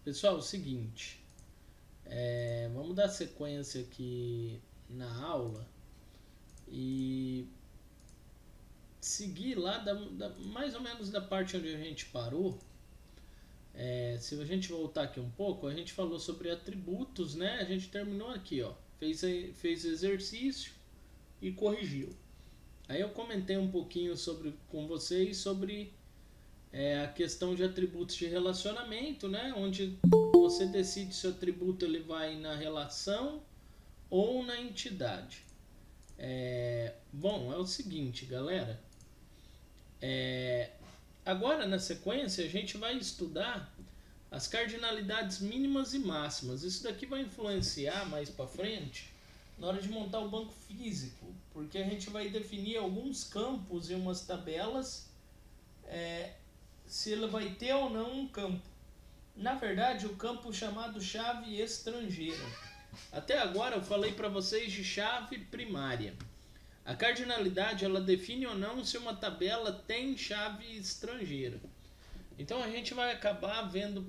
Pessoal, é o seguinte, vamos dar sequência aqui na aula e seguir lá mais ou menos da parte onde a gente parou. Se a gente voltar aqui um pouco, a gente falou sobre atributos, né? A gente terminou aqui, ó, fez exercício e corrigiu. Aí eu comentei um pouquinho com vocês sobre a questão de atributos de relacionamento, né? Onde você decide se o atributo ele vai na relação ou na entidade. Bom, é o seguinte, galera. Agora na sequência a gente vai estudar as cardinalidades mínimas e máximas. Isso daqui vai influenciar mais para frente na hora de montar o banco físico, porque a gente vai definir alguns campos e umas tabelas, se ele vai ter ou não um campo. Na verdade, o campo chamado chave estrangeira. Até agora eu falei para vocês de chave primária. A cardinalidade ela define ou não se uma tabela tem chave estrangeira. Então a gente vai acabar vendo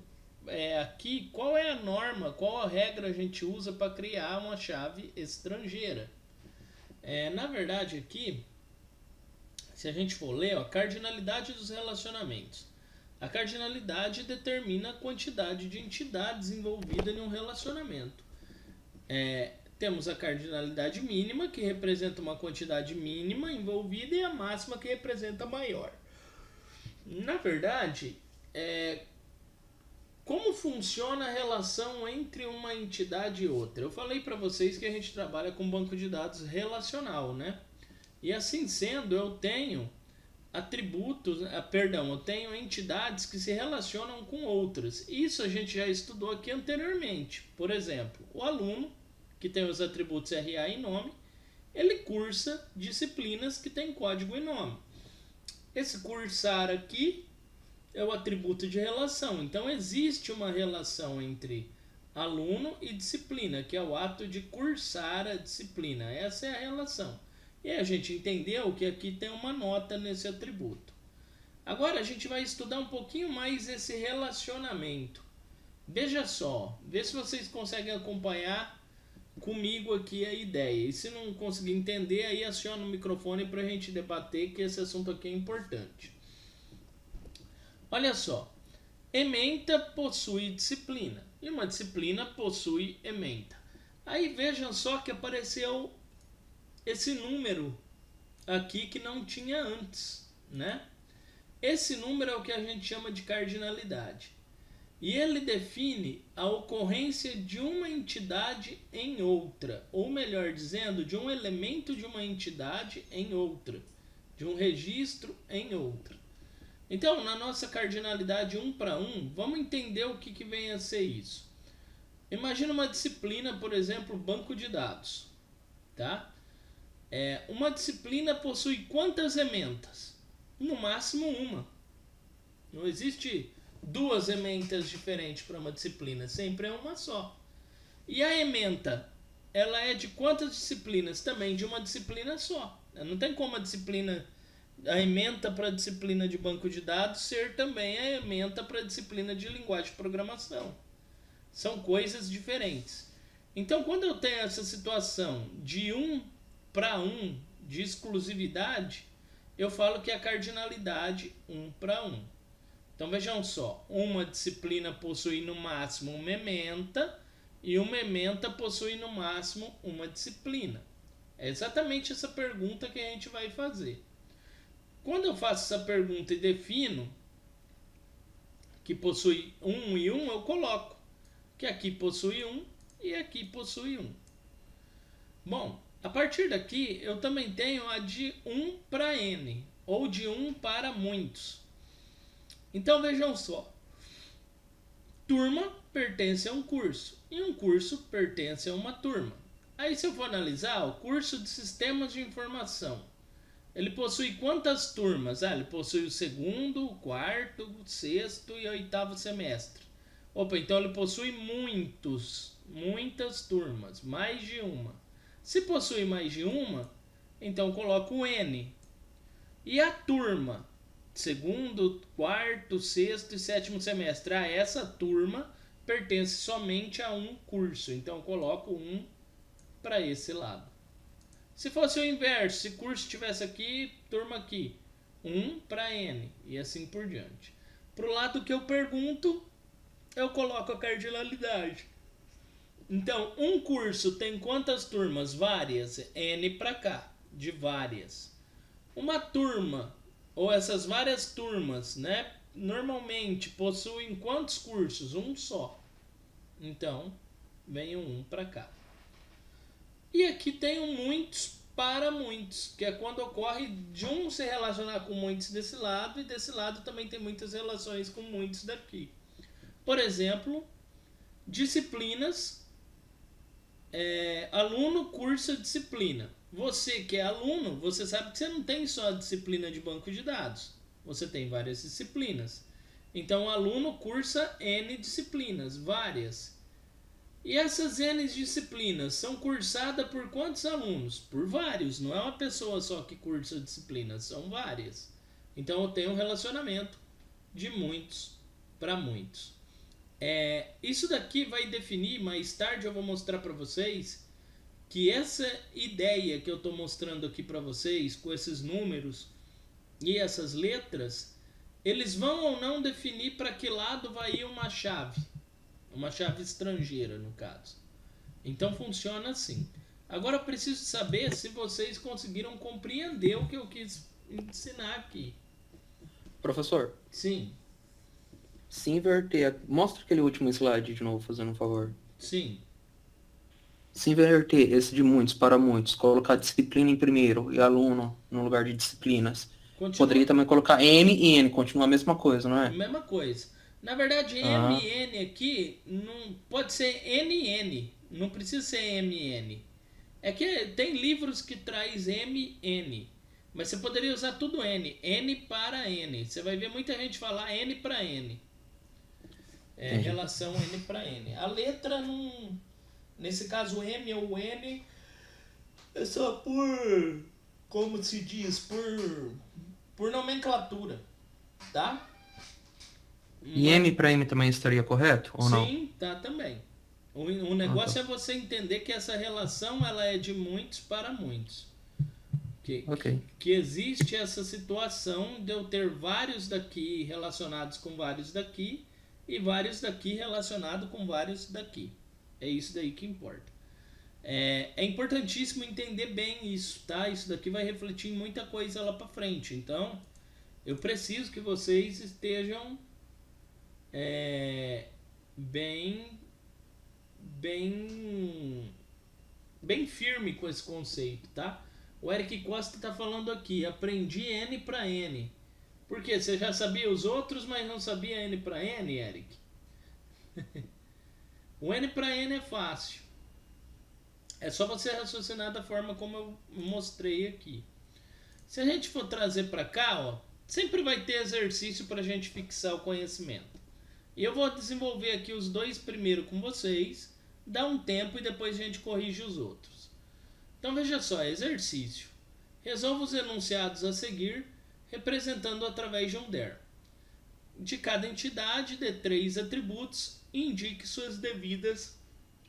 aqui qual é a norma, qual a regra a gente usa para criar uma chave estrangeira. Na verdade aqui, se a gente for ler, cardinalidade dos relacionamentos. A cardinalidade determina a quantidade de entidades envolvidas em um relacionamento. Temos a cardinalidade mínima, que representa uma quantidade mínima envolvida, e a máxima, que representa a maior. Na verdade, como funciona a relação entre uma entidade e outra? Eu falei para vocês que a gente trabalha com banco de dados relacional, né? E assim sendo, eu tenho eu tenho entidades que se relacionam com outras. Isso a gente já estudou aqui anteriormente. Por exemplo, o aluno, que tem os atributos RA e nome, ele cursa disciplinas que tem código e nome. Esse cursar aqui é o atributo de relação. Então existe uma relação entre aluno e disciplina, que é o ato de cursar a disciplina. Essa é a relação. E a gente entendeu que aqui tem uma nota nesse atributo. Agora a gente vai estudar um pouquinho mais esse relacionamento. Veja só, vê se vocês conseguem acompanhar comigo aqui a ideia. E se não conseguir entender, aí aciona o microfone para a gente debater, que esse assunto aqui é importante. Olha só, ementa possui disciplina e uma disciplina possui ementa. Aí vejam só que apareceu esse número aqui que não tinha antes, né? Esse número é o que a gente chama de cardinalidade. E ele define a ocorrência de uma entidade em outra, ou melhor dizendo, de um elemento de uma entidade em outra, de um registro em outra. Então, na nossa cardinalidade 1 para 1, vamos entender o que vem a ser isso. Imagina uma disciplina, por exemplo, banco de dados, tá? Uma disciplina possui quantas ementas? No máximo uma. Não existe duas ementas diferentes para uma disciplina, sempre é uma só. E a ementa, ela é de quantas disciplinas? Também de uma disciplina só. Não tem como a ementa para a disciplina de banco de dados ser também a ementa para a disciplina de linguagem de programação. São coisas diferentes. Então, quando eu tenho essa situação de 1 para 1 de exclusividade, eu falo que é a cardinalidade 1 para 1. Então vejam só, uma disciplina possui no máximo uma ementa e uma ementa possui no máximo uma disciplina. É exatamente essa pergunta que a gente vai fazer. Quando eu faço essa pergunta e defino que possui 1 e 1, eu coloco que aqui possui 1 e aqui possui 1. Bom, a partir daqui eu também tenho a de 1 para n, ou de 1 para muitos. Então vejam só, turma pertence a um curso e um curso pertence a uma turma. Aí se eu for analisar, o curso de sistemas de informação, ele possui quantas turmas? Ele possui o segundo, o quarto, o sexto e o oitavo semestre. Então ele possui muitas turmas, mais de uma. Se possui mais de uma, então coloco o N. E a turma? Segundo, quarto, sexto e sétimo semestre. Essa turma pertence somente a um curso. Então eu coloco 1 para esse lado. Se fosse o inverso, se curso estivesse aqui, turma aqui, 1 para N e assim por diante. Para o lado que eu pergunto, eu coloco a cardinalidade. Então, um curso tem quantas turmas? Várias. N para cá, de várias. Uma turma, ou essas várias turmas, né? Normalmente possuem quantos cursos? Um só. Então, vem um para cá. E aqui tem um muitos para muitos, que é quando ocorre de um se relacionar com muitos desse lado, e desse lado também tem muitas relações com muitos daqui. Por exemplo, disciplinas. Aluno cursa disciplina. Você que é aluno, você sabe que você não tem só a disciplina de banco de dados. Você tem várias disciplinas. Então, o aluno cursa N disciplinas, várias. E essas N disciplinas são cursadas por quantos alunos? Por vários. Não é uma pessoa só que cursa disciplinas, são várias. Então, eu tenho um relacionamento de muitos para muitos. Isso daqui vai definir, mais tarde eu vou mostrar para vocês que essa ideia que eu estou mostrando aqui para vocês, com esses números e essas letras, eles vão ou não definir para que lado vai ir uma chave estrangeira no caso. Então funciona assim. Agora eu preciso saber se vocês conseguiram compreender o que eu quis ensinar aqui. Professor, Sim, se inverter... Mostra aquele último slide de novo, fazendo um favor. sim. Se inverter esse de muitos para muitos, colocar disciplina em primeiro e aluno no lugar de disciplinas, Continua poderia também colocar N e N, continua a mesma coisa, não a é? mesma coisa. Na verdade, Ah, MN aqui não pode ser NN, não precisa ser MN. É que tem livros que traz MN, mas você poderia usar tudo N para N. Você vai ver muita gente falar N para N. entendi. Relação N para N. A letra não, nesse caso M ou N é só por, como se diz, por nomenclatura, tá? E M para M também estaria correto, ou não? Sim, tá também. O Ah, tá. negócio é você entender que essa relação ela é de muitos para muitos. Ok. Que existe essa situação de eu ter vários daqui relacionados com vários daqui e vários daqui relacionados com vários daqui. É isso daí que importa. É importantíssimo entender bem isso, tá? Isso daqui vai refletir em muita coisa lá para frente. Então, eu preciso que vocês estejam bem bem bem firme com esse conceito, tá? O Eric Costa está falando aqui, aprendi N para N. Por quê? Você já sabia os outros, mas não sabia N para N, Eric? O N para N é fácil. É só você raciocinar da forma como eu mostrei aqui. Se a gente for trazer para cá, ó, sempre vai ter exercício para a gente fixar o conhecimento. E eu vou desenvolver aqui os dois primeiro com vocês, dá um tempo e depois a gente corrige os outros. Então veja só, exercício. Resolva os enunciados a seguir, representando através de um DER. De cada entidade, dê 3 atributos e indique suas devidas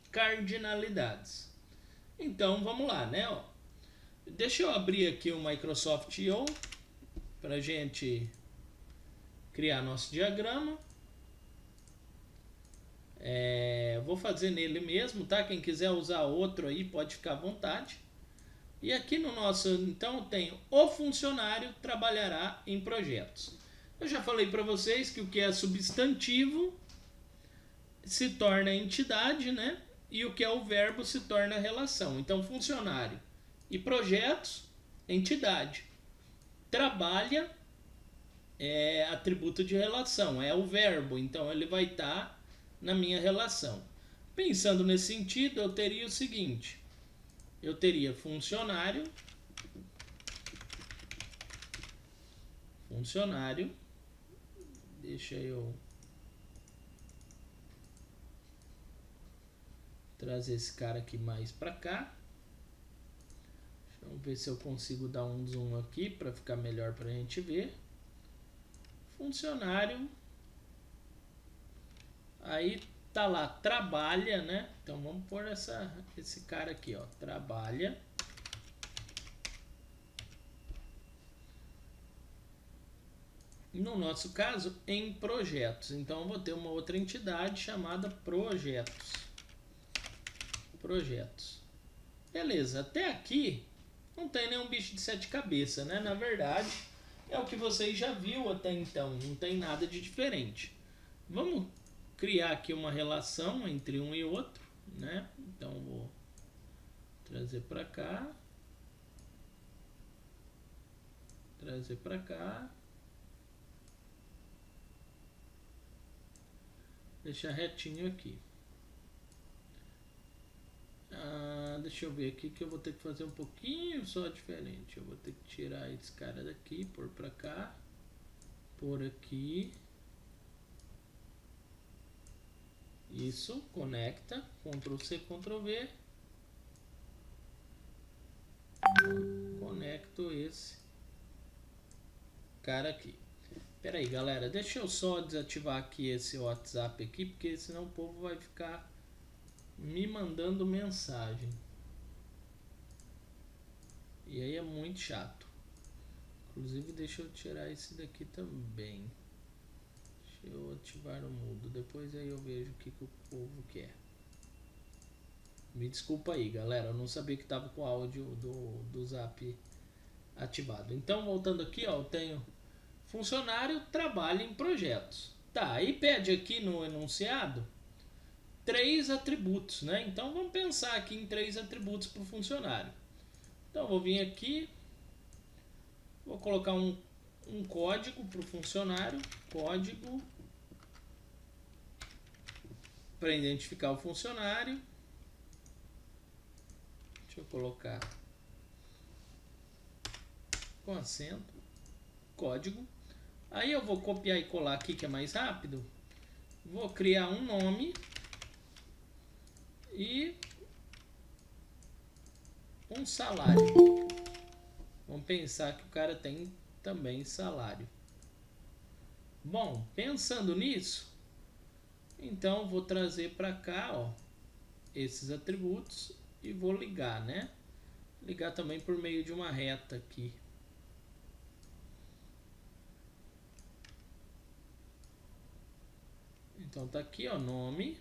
cardinalidades. Então vamos lá, né? Ó. Deixa eu abrir aqui o Microsoft I/O para a gente criar nosso diagrama. Vou fazer nele mesmo, tá? Quem quiser usar outro aí pode ficar à vontade. E aqui no nosso, então, eu tenho o funcionário trabalhará em projetos. Eu já falei para vocês que o que é substantivo se torna entidade, né? E o que é o verbo se torna relação. Então, funcionário e projetos, entidade. Trabalha é atributo de relação, é o verbo, então ele vai estar na minha relação. Pensando nesse sentido, eu teria o seguinte: eu teria funcionário, deixa eu trazer esse cara aqui mais para cá. Vamos ver se eu consigo dar um zoom aqui para ficar melhor para a gente ver. Funcionário, aí tá lá, trabalha, né? Então vamos pôr esse cara aqui, ó, trabalha. No nosso caso, em projetos. Então eu vou ter uma outra entidade chamada projetos. Projetos. Beleza, até aqui não tem nenhum bicho de 7 cabeças, né? Na verdade, é o que vocês já viram até então, não tem nada de diferente. Vamos criar aqui uma relação entre um e outro, né? Então vou trazer para cá, trazer para cá, deixar retinho aqui. Deixa eu ver aqui que eu vou ter que fazer um pouquinho só diferente. Eu vou ter que tirar esse cara daqui, pôr para cá, pôr aqui. Isso, conecta, Ctrl C, Ctrl V. Conecto esse cara aqui. Pera aí, galera, deixa eu só desativar aqui esse WhatsApp aqui, porque senão o povo vai ficar me mandando mensagem. E aí é muito chato. Inclusive, deixa eu tirar esse daqui também. Deixa eu ativar o mudo. Depois aí eu vejo o que o povo quer. Me desculpa aí, galera. Eu não sabia que estava com o áudio do Zap ativado. Então, voltando aqui, ó, eu tenho funcionário trabalha em projetos. Tá, aí pede aqui no enunciado 3 atributos, né? Então, vamos pensar aqui em 3 atributos para o funcionário. Então, eu vou vir aqui, vou colocar um código para o funcionário, código para identificar o funcionário. Deixa eu colocar com acento, código. Aí eu vou copiar e colar aqui que é mais rápido. Vou criar um nome e um salário. Vamos pensar que o cara tem também salário. Bom, pensando nisso, então vou trazer para cá, ó, esses atributos e vou ligar, né? Ligar também por meio de uma reta aqui. Então tá aqui, ó, nome.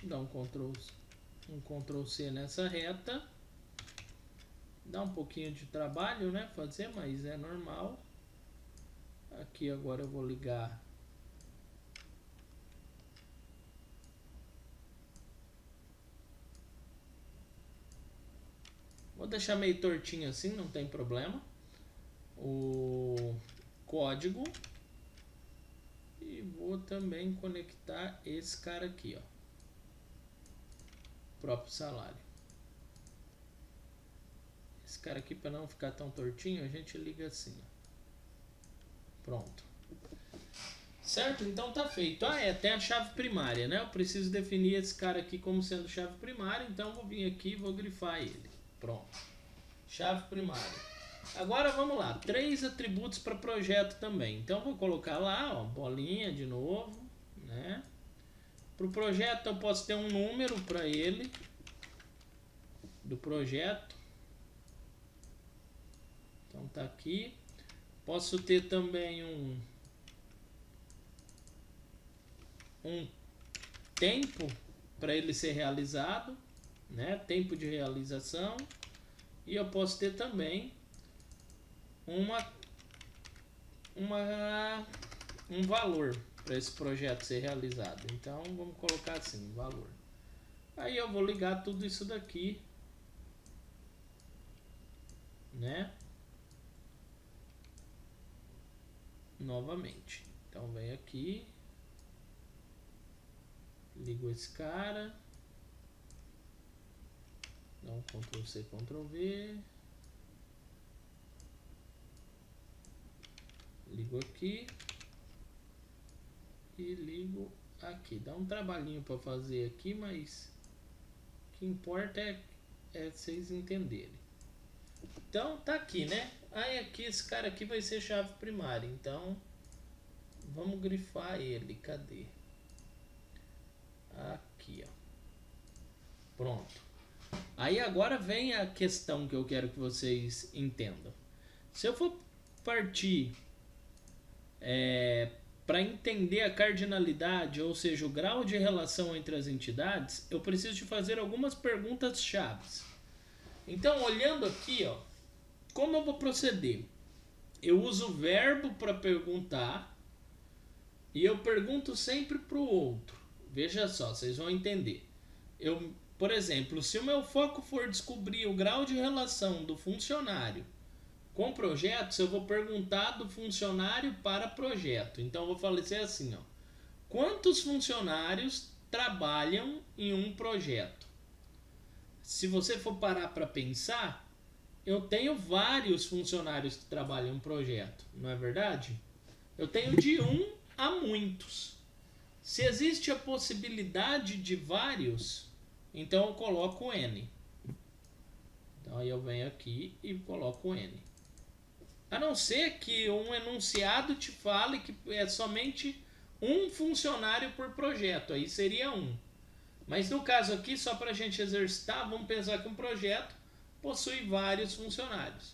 Dá um Ctrl C nessa reta. Dá um pouquinho de trabalho, né, fazer, mas é normal. Aqui agora eu vou ligar vou deixar meio tortinho assim, não tem problema. O código. E vou também conectar esse cara aqui, ó. Próprio salário. Esse cara aqui, para não ficar tão tortinho, a gente liga assim, ó. Pronto. Certo? Então tá feito. Tem a chave primária, né? Eu preciso definir esse cara aqui como sendo chave primária, então vou vir aqui e vou grifar ele. Pronto. Chave primária. Agora vamos lá, 3 atributos para projeto também. Então vou colocar lá, ó, bolinha de novo, né? Para o projeto eu posso ter um número para ele do projeto. Então tá aqui. Posso ter também um tempo para ele ser realizado, né? Tempo de realização. E eu posso ter também um valor para esse projeto ser realizado. Então vamos colocar assim, valor. Aí eu vou ligar tudo isso daqui, né? Novamente. Então vem aqui, ligo esse cara, dá um Ctrl C, Ctrl V, ligo aqui e ligo aqui. Dá um trabalhinho para fazer aqui, mas o que importa é vocês entenderem. Então tá aqui, né? Aí aqui esse cara aqui vai ser chave primária. Então Vamos grifar ele. Cadê? Aqui, ó. Pronto. Aí agora vem a questão que eu quero que vocês entendam. Se eu for partir para entender a cardinalidade, ou seja, o grau de relação entre as entidades, eu preciso de fazer algumas perguntas chaves. Então, olhando aqui, ó, como eu vou proceder? Eu uso o verbo para perguntar e eu pergunto sempre para o outro. Veja só, vocês vão entender. Por exemplo, se o meu foco for descobrir o grau de relação do funcionário com projetos, eu vou perguntar do funcionário para projeto. Então, eu vou falar assim, ó. Quantos funcionários trabalham em um projeto? Se você for parar para pensar, eu tenho vários funcionários que trabalham em um projeto, não é verdade? Eu tenho de 1 a muitos. Se existe a possibilidade de vários, então eu coloco N. Então aí eu venho aqui e coloco N. A não ser que um enunciado te fale que é somente um funcionário por projeto, aí seria 1. Mas no caso aqui, só para a gente exercitar, vamos pensar que um projeto possui vários funcionários.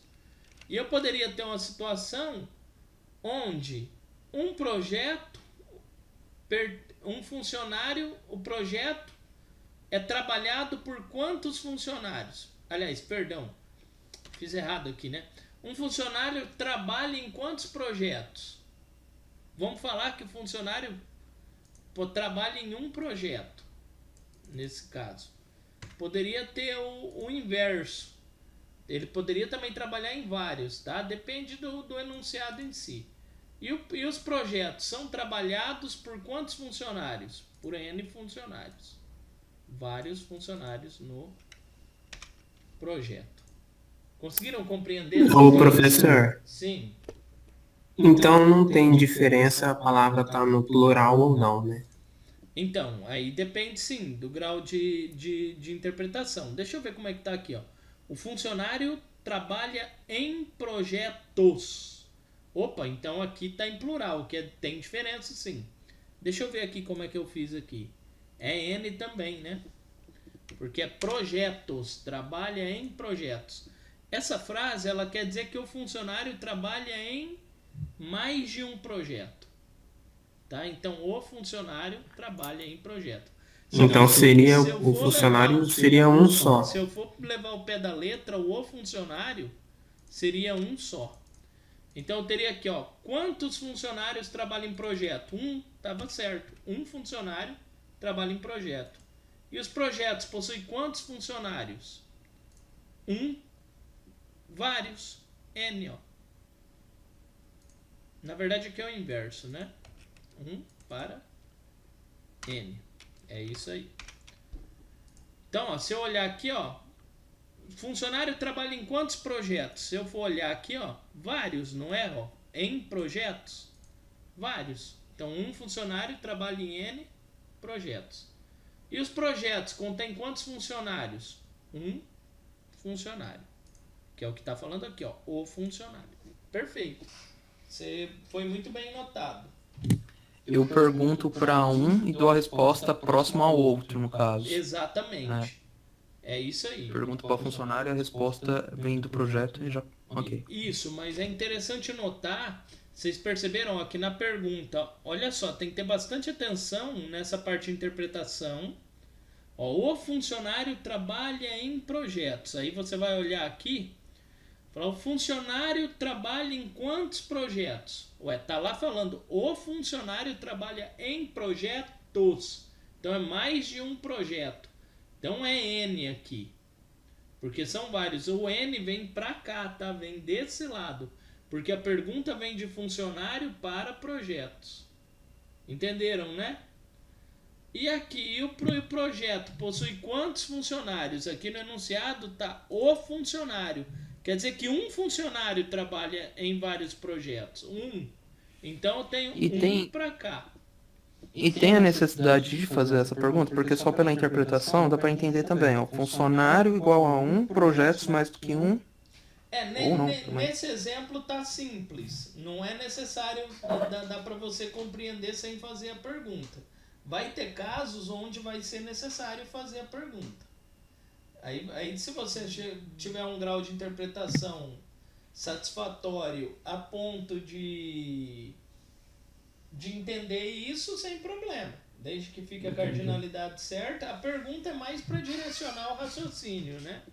E eu poderia ter uma situação onde um projeto, um funcionário, o projeto é trabalhado por quantos funcionários? Aliás, perdão, fiz errado aqui, né? Um funcionário trabalha em quantos projetos? Vamos falar que o funcionário trabalha em um projeto, nesse caso. Poderia ter o inverso. Ele poderia também trabalhar em vários, tá? Depende do enunciado em si. E os projetos são trabalhados por quantos funcionários? Por N funcionários. Vários funcionários no projeto. Conseguiram compreender? Ô, professor, Sim. então não tem diferença a palavra estar no plural ou não, né? Então, aí depende sim do grau de interpretação. Deixa eu ver como é que tá aqui, ó. O funcionário trabalha em projetos. Opa, então aqui tá em plural, que tem diferença sim. Deixa eu ver aqui como é que eu fiz aqui. É N também, né? Porque é projetos, trabalha em projetos. Essa frase, ela quer dizer que o funcionário trabalha em mais de um projeto. Tá? Então, o funcionário trabalha em projeto. Então seria o funcionário seria um só. Se eu for levar o pé da letra, o funcionário seria um só. Então, eu teria aqui, ó, quantos funcionários trabalham em projeto? Estava certo. Um funcionário trabalha em projeto. E os projetos possuem quantos funcionários? Vários. N, ó. Na verdade, aqui é o inverso, né? 1 para N. É isso aí. Então, ó, se eu olhar aqui, ó, funcionário trabalha em quantos projetos? Se eu for olhar aqui, ó, vários, não é? Ó, em projetos, vários. Então, um funcionário trabalha em N projetos. E os projetos contêm quantos funcionários? Um funcionário. Que é o que está falando aqui, ó, o funcionário. Perfeito. Você foi muito bem notado. Eu pergunto para um e dou a resposta próxima ao outro, no caso. Exatamente. É isso aí. Pergunto para o funcionário, a resposta vem do projeto e já... Ok. Isso, mas é interessante notar, vocês perceberam aqui na pergunta, olha só, tem que ter bastante atenção nessa parte de interpretação. Ó, o funcionário trabalha em projetos. Aí você vai olhar aqui, falar, o funcionário trabalha em quantos projetos? Ué, tá lá falando, o funcionário trabalha em projetos. Então é mais de um projeto. Então é N aqui. Porque são vários. O N vem pra cá, tá? Vem desse lado. Porque a pergunta vem de funcionário para projetos. Entenderam, né? E aqui o projeto possui quantos funcionários? Aqui no enunciado tá o funcionário. Quer dizer que um funcionário trabalha em vários projetos. Então eu tenho para cá. E tem a necessidade de fazer essa pergunta, porque só pela interpretação dá para entender também. Ó, funcionário igual a 1, projetos mais do que 1. Ou não também. Nesse exemplo tá simples. Não é necessário, dá para você compreender sem fazer a pergunta. Vai ter casos onde vai ser necessário fazer a pergunta. Aí se você tiver um grau de interpretação satisfatório a ponto de entender isso, sem problema. Desde que fique a cardinalidade certa, a pergunta é mais para direcionar o raciocínio, né?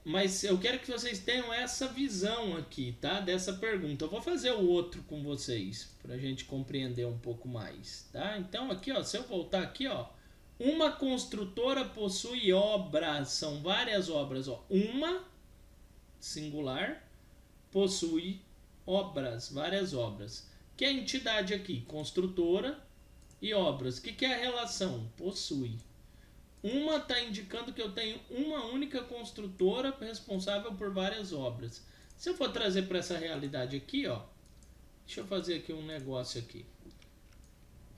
Mas eu quero que vocês tenham essa visão aqui, tá? Dessa pergunta. Eu vou fazer o outro com vocês, pra gente compreender um pouco mais, tá? Então aqui, ó, se eu voltar aqui, ó, uma construtora possui obras, são várias obras, ó. Uma, singular, possui obras, várias obras. Que é a entidade aqui? Construtora e obras. O que é a relação? Possui. Uma está indicando que eu tenho uma única construtora responsável por várias obras. Se eu for trazer para essa realidade aqui, ó, deixa eu fazer aqui um negócio aqui.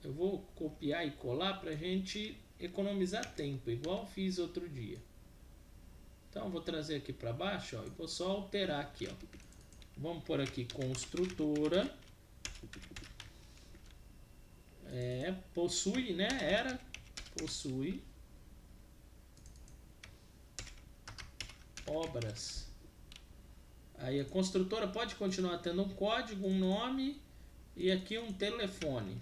Eu vou copiar e colar para a gente economizar tempo, igual fiz outro dia. Então eu vou trazer aqui para baixo, ó, e vou só alterar aqui, ó. Vamos por aqui construtora. Possui, né? Possui obras. Aí a construtora pode continuar tendo um código, um nome e aqui um telefone,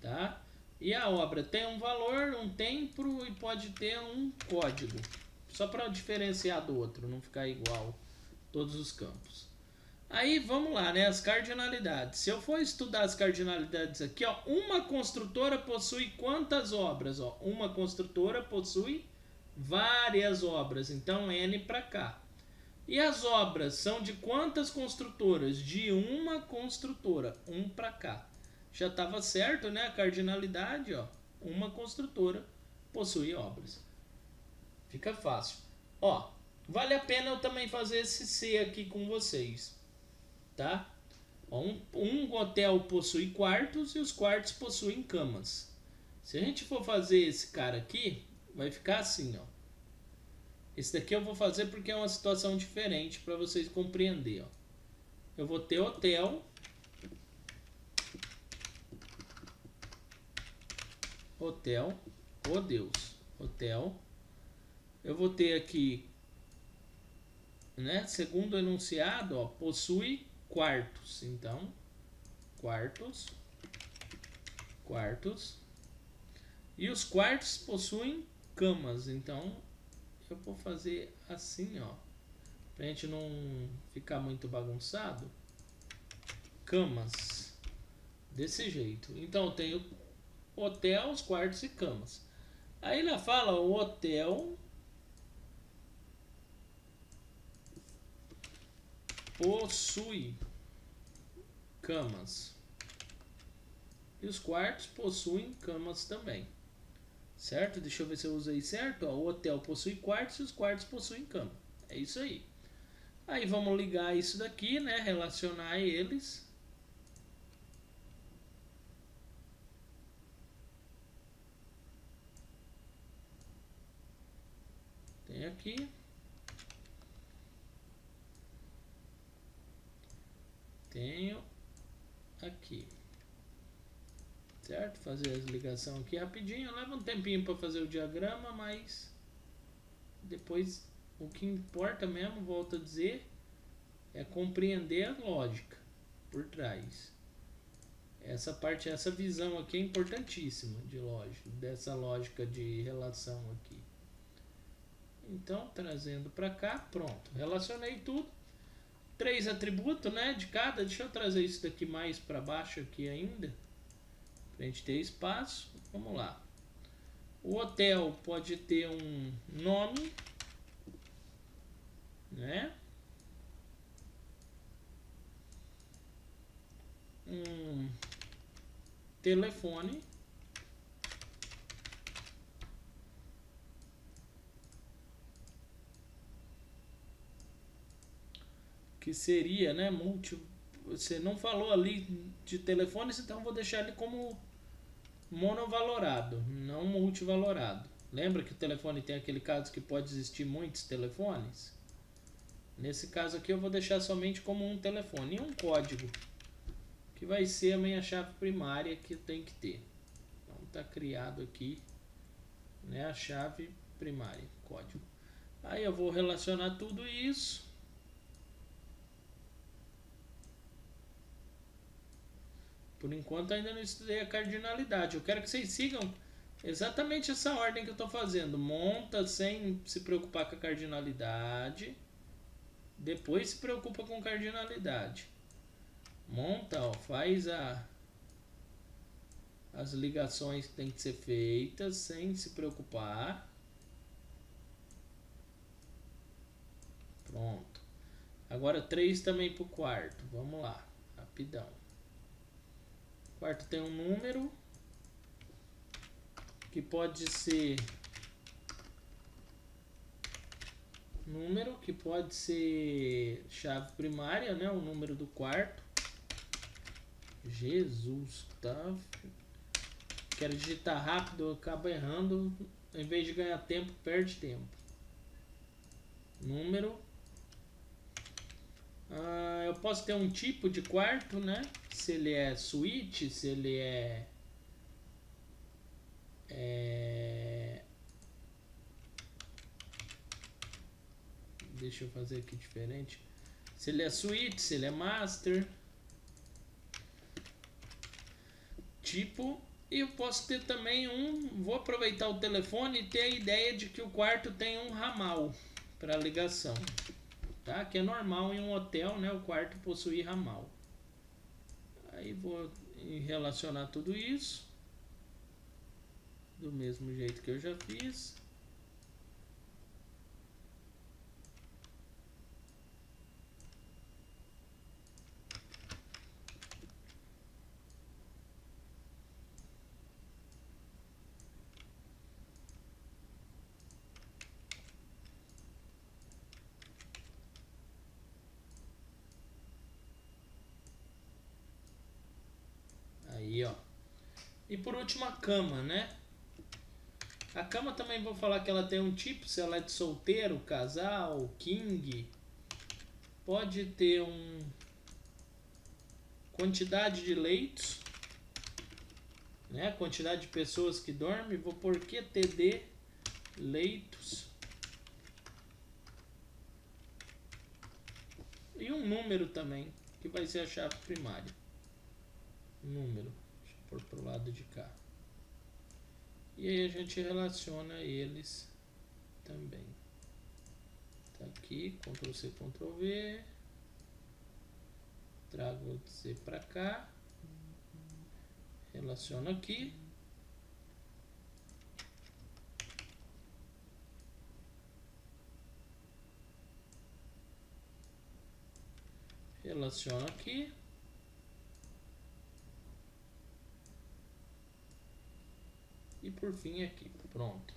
tá? E a obra tem um valor, um tempo e pode ter um código, só para diferenciar do outro, não ficar igual todos os campos. Aí vamos lá, né? As cardinalidades. Se eu for estudar as cardinalidades aqui, ó, uma construtora possui quantas obras? Ó, uma construtora possui várias obras, então N para cá. E as obras são de quantas construtoras? De uma construtora, um para cá. Já estava certo, né? A cardinalidade, ó, uma construtora possui obras. Fica fácil. Ó, vale a pena eu também fazer esse C aqui com vocês, tá? Um hotel possui quartos e os quartos possuem camas. Se a gente for fazer esse cara aqui, vai ficar assim, ó. Esse daqui eu vou fazer porque é uma situação diferente para vocês compreenderem, ó. Eu vou ter hotel, oh Deus, hotel. Eu vou ter aqui, né, segundo o enunciado, ó, possui quartos. Então, quartos. E os quartos possuem camas. Então, eu vou fazer assim, ó, pra gente não ficar muito bagunçado. Camas. Desse jeito. Então, eu tenho hotel, os quartos e camas. Aí ela fala o hotel possui camas. E os quartos possuem camas também. Certo? Deixa eu ver se eu usei certo. Ó, o hotel possui quartos e os quartos possuem cama. É isso aí. Aí vamos ligar isso daqui, né? Relacionar eles. Tem aqui. Tenho aqui. Certo? Fazer as ligações aqui rapidinho. Leva um tempinho para fazer o diagrama, mas depois o que importa mesmo, volto a dizer, é compreender a lógica por trás. Essa parte, essa visão aqui é importantíssima de lógica, dessa lógica de relação aqui. Então, trazendo para cá, pronto. Relacionei tudo. 3 atributos, né, de cada. Deixa eu trazer isso daqui mais para baixo aqui ainda, pra gente ter espaço. Vamos lá. O hotel pode ter um nome, né? Um telefone. Que seria, né, você não falou ali de telefones, então vou deixar ele como monovalorado, não multivalorado. Lembra que o telefone tem aquele caso que pode existir muitos telefones? Nesse caso aqui eu vou deixar somente como um telefone e um código, que vai ser a minha chave primária que tem que ter. Então está criado aqui, né, a chave primária, código. Aí eu vou relacionar tudo isso. Por enquanto ainda não estudei a cardinalidade. Eu quero que vocês sigam exatamente essa ordem que eu estou fazendo. Monta sem se preocupar com a cardinalidade. Depois se preocupa com cardinalidade. Monta, ó, faz as ligações que tem que ser feitas sem se preocupar. Pronto. Agora 3 também para o quarto. Vamos lá, rapidão. O quarto tem um número que pode ser chave primária, né? O número do quarto. Jesus, tá? Quero digitar rápido, acaba errando. Em vez de ganhar tempo, perde tempo. Número. Eu posso ter um tipo de quarto, né? Se ele é suíte, se ele é deixa eu fazer aqui diferente. Se ele é suíte, se ele é master. Tipo, e eu posso ter também vou aproveitar o telefone e ter a ideia de que o quarto tem um ramal para ligação, tá? Que é normal em um hotel, né? O quarto possui ramal. Aí vou relacionar tudo isso do mesmo jeito que eu já fiz. Aí, ó. E por último a cama, né? A cama também vou falar que ela tem um tipo, se ela é de solteiro, casal, king. Pode ter quantidade de leitos, né? Quantidade de pessoas que dormem. Vou pôr QTD leitos. E um número também, que vai ser a chave primária. Número. Deixa eu pôr pro lado de cá. E aí a gente relaciona eles também. Tá aqui, Ctrl C, Ctrl V. Trago o C para cá. Relaciono aqui. Relaciono aqui. E por fim aqui, pronto.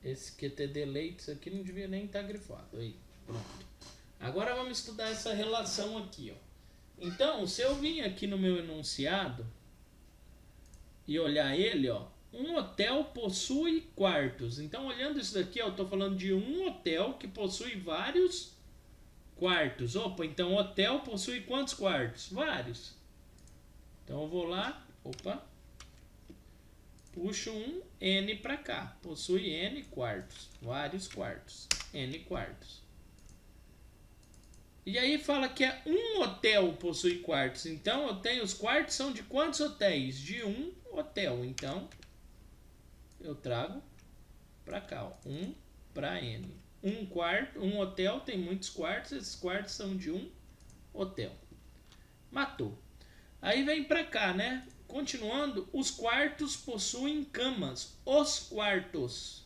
Esse QTD leitos aqui não devia nem estar grifado. Aí, pronto. Agora vamos estudar essa relação aqui, ó. Então, se eu vim aqui no meu enunciado e olhar ele, ó, um hotel possui quartos. Então, olhando isso daqui, ó, eu estou falando de um hotel que possui vários quartos. Opa, então hotel possui quantos quartos? Vários. Então eu vou lá, opa. Puxo um N para cá. Possui N quartos. Vários quartos. N quartos. E aí fala que é um hotel possui quartos. Então eu tenho os quartos são de quantos hotéis? De um hotel. Então eu trago para cá. Ó, 1 para N. Um quarto, um hotel tem muitos quartos. Esses quartos são de um hotel. Matou. Aí vem para cá, né? Continuando, os quartos possuem camas. Os quartos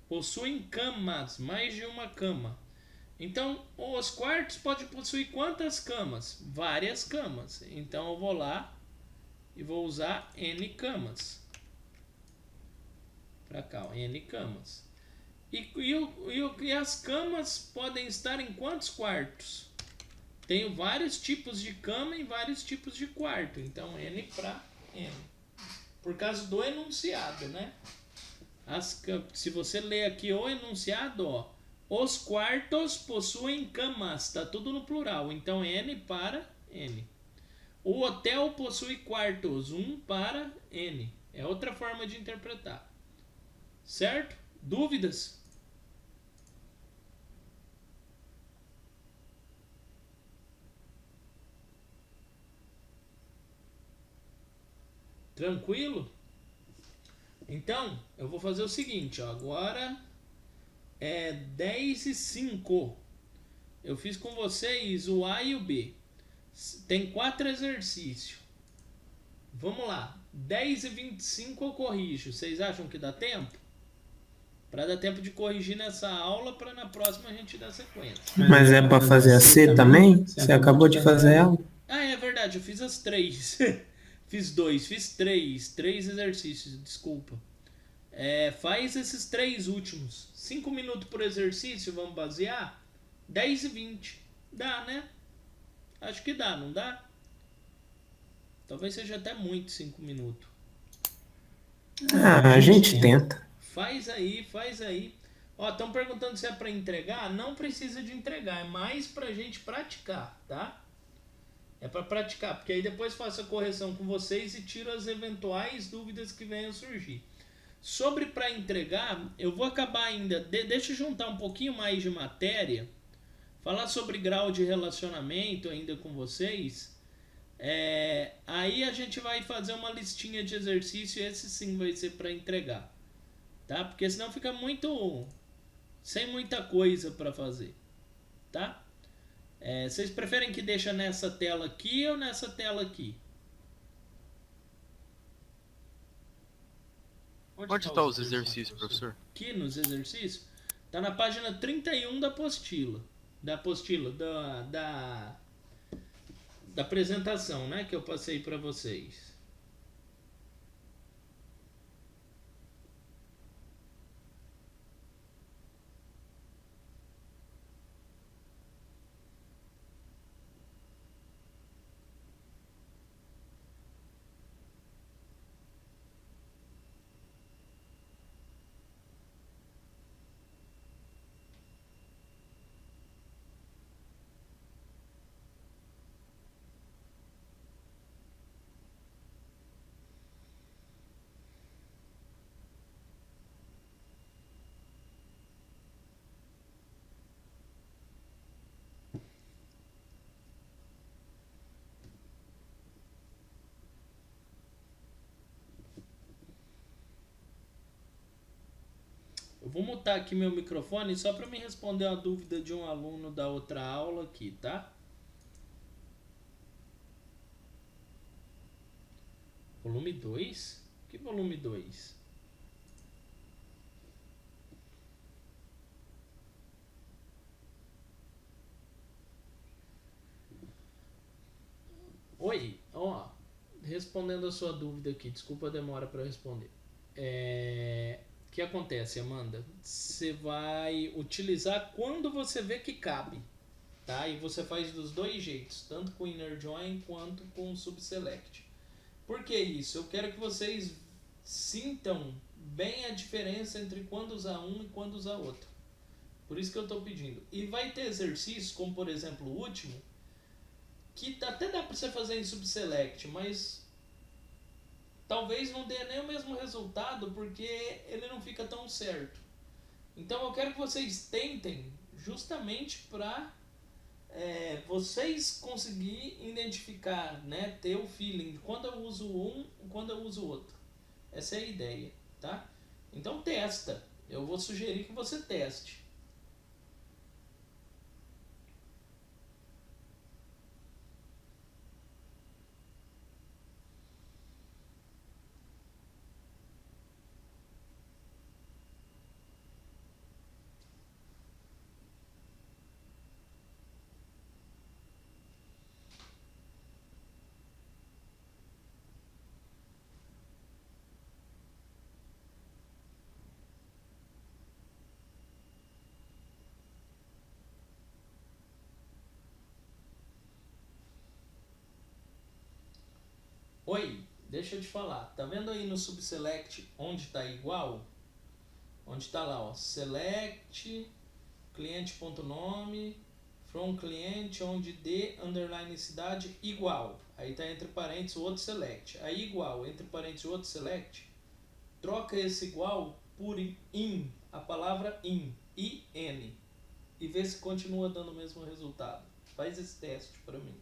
possuem camas, mais de uma cama. Então, os quartos podem possuir quantas camas? Várias camas. Então, eu vou lá e vou usar N camas. Para cá, ó, N camas. E as camas podem estar em quantos quartos? Tenho vários tipos de cama e vários tipos de quarto. Então, N para N. Por causa do enunciado, né? Se você ler aqui o enunciado, ó, os quartos possuem camas, tá tudo no plural, então N para N. O hotel possui quartos, 1 para N. É outra forma de interpretar. Certo? Dúvidas? Tranquilo? Então, eu vou fazer o seguinte, ó, agora é 10:05. Eu fiz com vocês o A e o B. Tem 4 exercícios. Vamos lá. 10:25 eu corrijo. Vocês acham que dá tempo? Para dar tempo de corrigir nessa aula, para na próxima a gente dar sequência. Mas é para fazer a C também? Você acabou de fazer ela? Ah, é verdade. Eu fiz as 3. Fiz 2, fiz 3. 3 exercícios, desculpa. Faz esses 3 últimos. 5 minutos por exercício, vamos basear? 10:20. Dá, né? Acho que dá, não dá? Talvez seja até muito 5 minutos. Ah, a gente tenta. Faz aí, faz aí. Ó, estão perguntando se é para entregar. Não precisa de entregar, é mais pra gente praticar, tá? É para praticar, porque aí depois faço a correção com vocês e tiro as eventuais dúvidas que venham surgir. Sobre para entregar, eu vou acabar ainda, deixa eu juntar um pouquinho mais de matéria, falar sobre grau de relacionamento ainda com vocês. Aí a gente vai fazer uma listinha de exercício e esse sim vai ser para entregar, tá? Porque senão fica muito sem muita coisa para fazer, tá? Vocês preferem que deixe nessa tela aqui ou nessa tela aqui? Onde está os exercícios, professor? Aqui nos exercícios. Tá na página 31 da apostila. Da apresentação, né? Que eu passei para vocês. Eu vou mutar aqui meu microfone só para me responder uma dúvida de um aluno da outra aula aqui, tá? Volume 2? Que volume 2? Oi, ó, respondendo a sua dúvida aqui, desculpa a demora para responder. O que acontece, Amanda? Você vai utilizar quando você vê que cabe, tá? E você faz dos dois jeitos, tanto com inner join quanto com subselect. Por que isso? Eu quero que vocês sintam bem a diferença entre quando usar um e quando usar outro. Por isso que eu estou pedindo. E vai ter exercícios, como por exemplo o último, que até dá para você fazer em subselect, mas talvez não dê nem o mesmo resultado porque ele não fica tão certo. Então eu quero que vocês tentem justamente para vocês conseguir identificar, né, ter o feeling de quando eu uso um e quando eu uso outro. Essa é a ideia, tá? Então testa. Eu vou sugerir que você teste. Oi, deixa eu te falar. Tá vendo aí no subselect onde tá igual? onde está lá, ó, select, cliente.nome, from cliente, onde d, underline cidade, igual. Aí tá entre parênteses o outro select. Aí igual, entre parênteses o outro select, troca esse igual por in, a palavra in, I-N, e vê se continua dando o mesmo resultado. Faz esse teste para mim.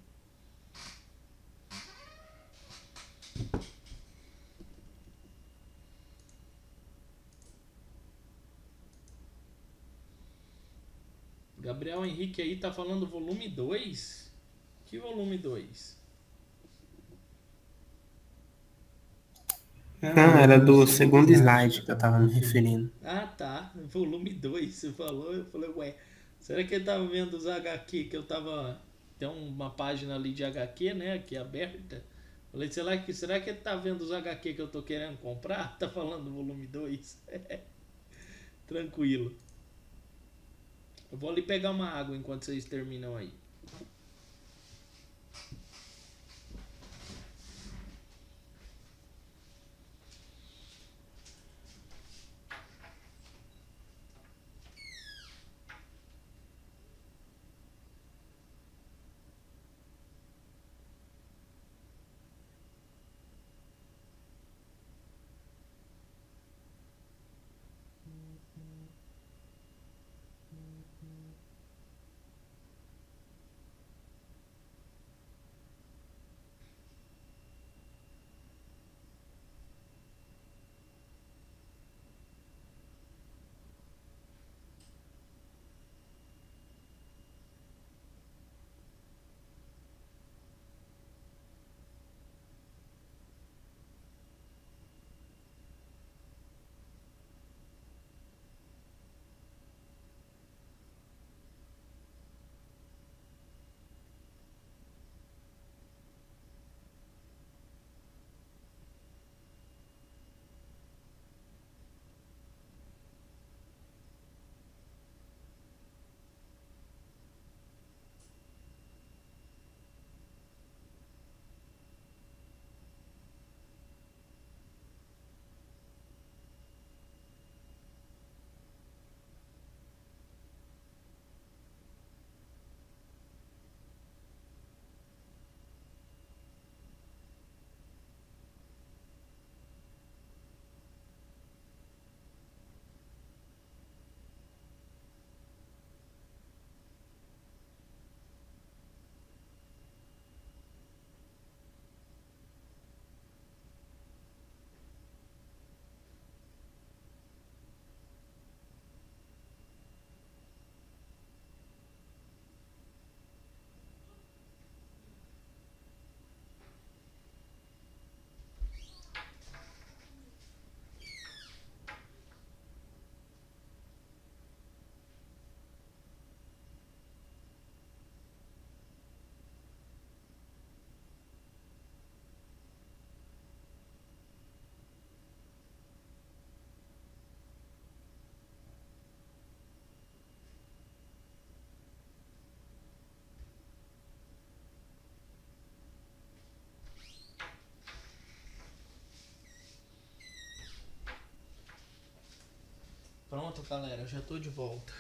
Gabriel Henrique aí tá falando volume 2? Que volume 2? Não, era do segundo slide que eu tava me referindo. Ah, tá. Volume 2, você falou. Eu falei, ué, será que ele tava vendo os HQ que eu tava... Tem uma página ali de HQ, né, aqui aberta. Falei, será que ele tá vendo os HQ que eu tô querendo comprar? Tá falando do volume 2? Tranquilo. Eu vou ali pegar uma água enquanto vocês terminam aí. Pronto, galera, já tô de volta.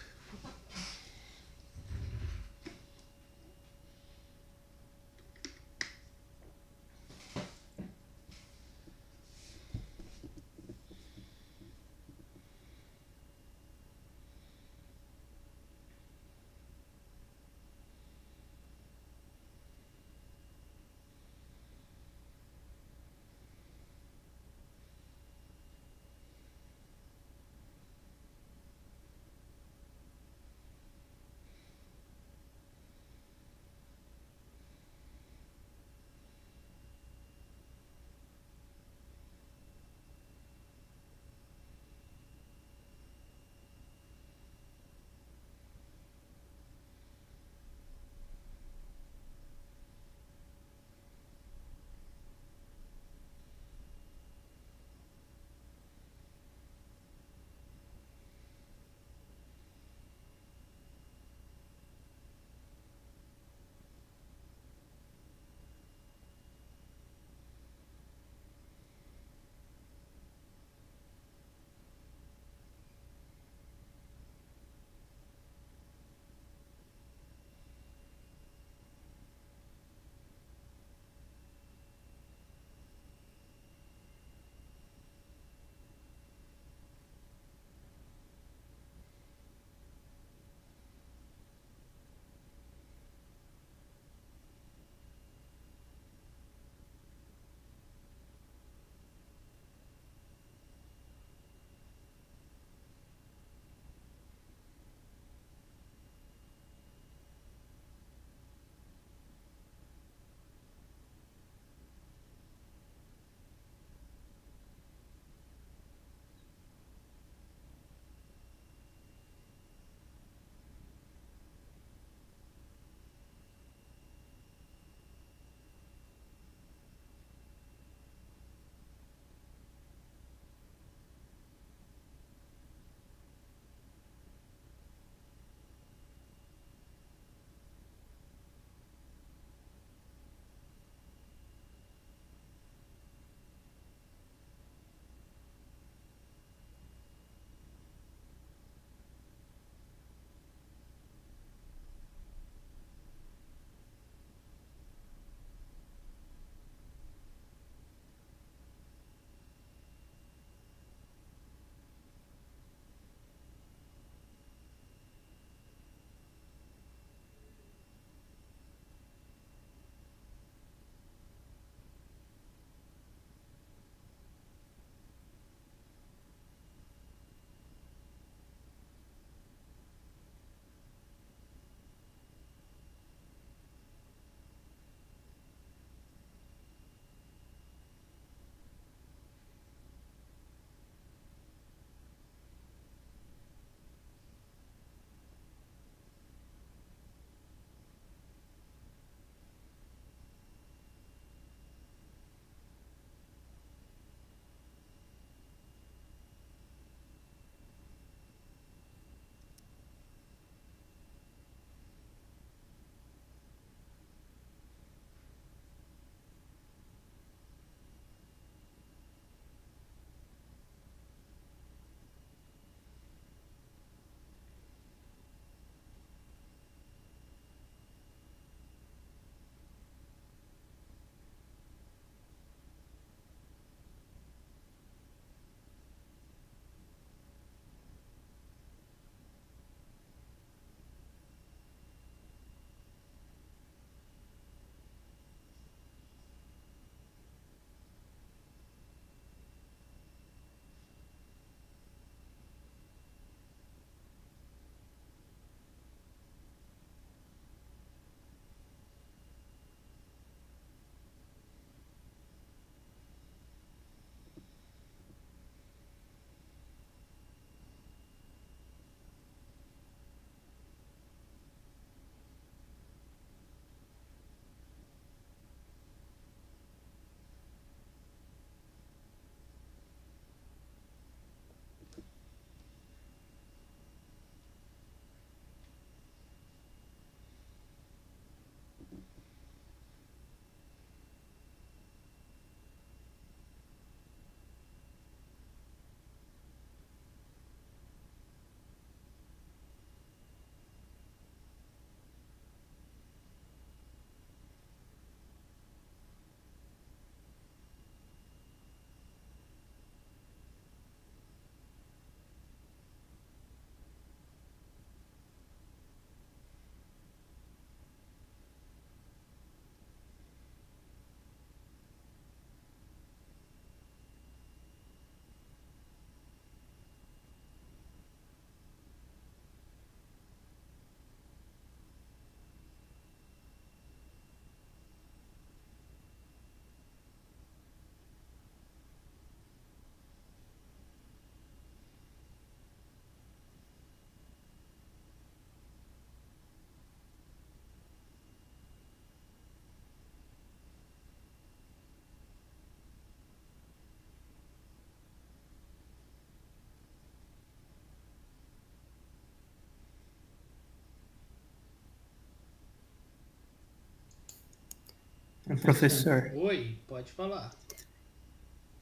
Professor, Oi, pode falar.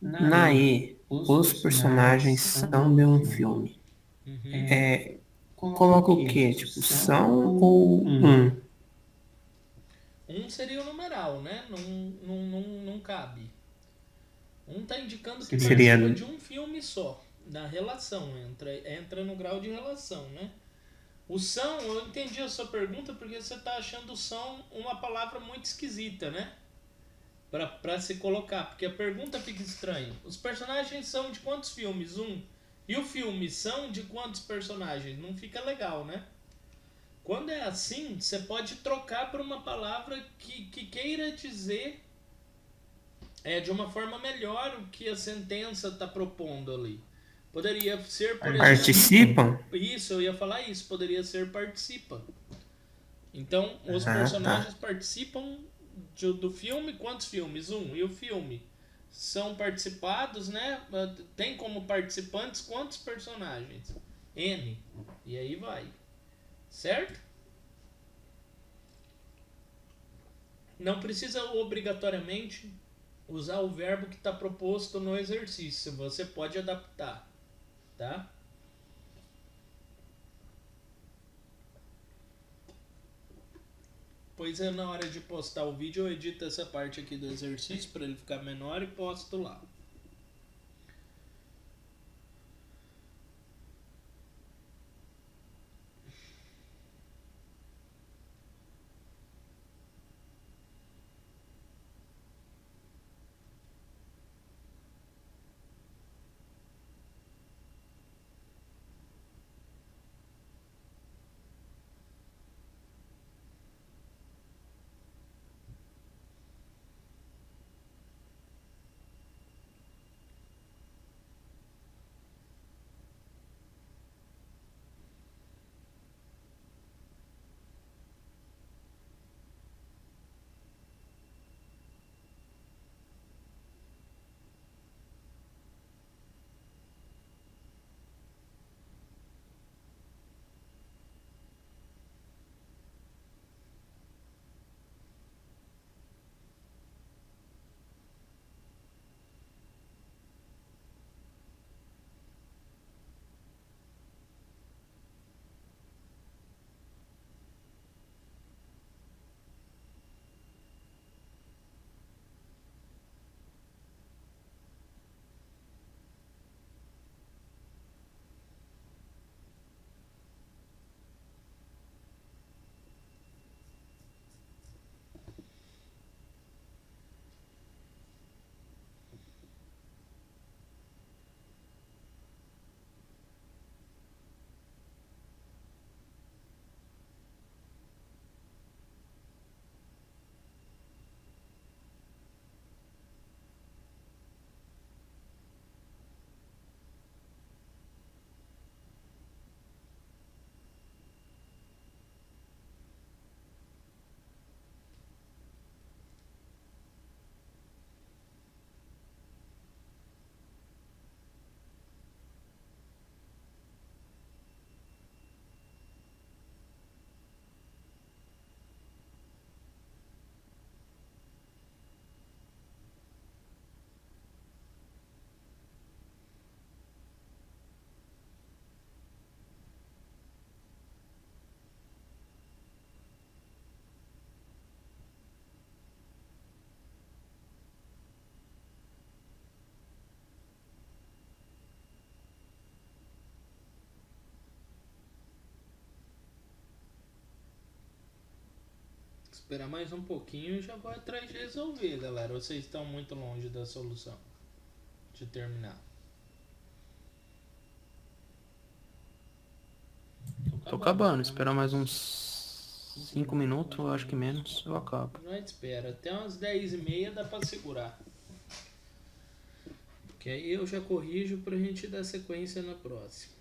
na E, os personagens são de um filme. Uhum. Coloca o quê? Tipo, são ou um? Um seria o numeral, né? Não cabe. Um tá indicando que Seria participa de um filme só. Da relação, entra no grau de relação, né? O são, eu entendi a sua pergunta porque você tá achando o são uma palavra muito esquisita, né? Pra se colocar, porque a pergunta fica estranha. Os personagens são de quantos filmes? Um. E o filme são de quantos personagens? Não fica legal, né? Quando é assim, você pode trocar por uma palavra que queira dizer de uma forma melhor o que a sentença está propondo ali. Poderia ser, por exemplo. Participam? Isso, eu ia falar isso. Poderia ser participa. Então, os Ah, personagens tá. participam do filme. Quantos filmes? Um. E o filme? São participados, né? Tem como participantes quantos personagens? N. E aí vai. Certo? Não precisa obrigatoriamente usar o verbo que está proposto no exercício. Você pode adaptar, tá? Pois é, na hora de postar o vídeo eu edito essa parte aqui do exercício para ele ficar menor e posto lá. Esperar mais um pouquinho e já vou atrás de resolver, galera. Vocês estão muito longe da solução de terminar. Tô acabando, esperar mais uns 5 minutos, eu acho que menos, eu acabo. Não espera, até umas 10h30 dá pra segurar. Que aí eu já corrijo pra gente dar sequência na próxima.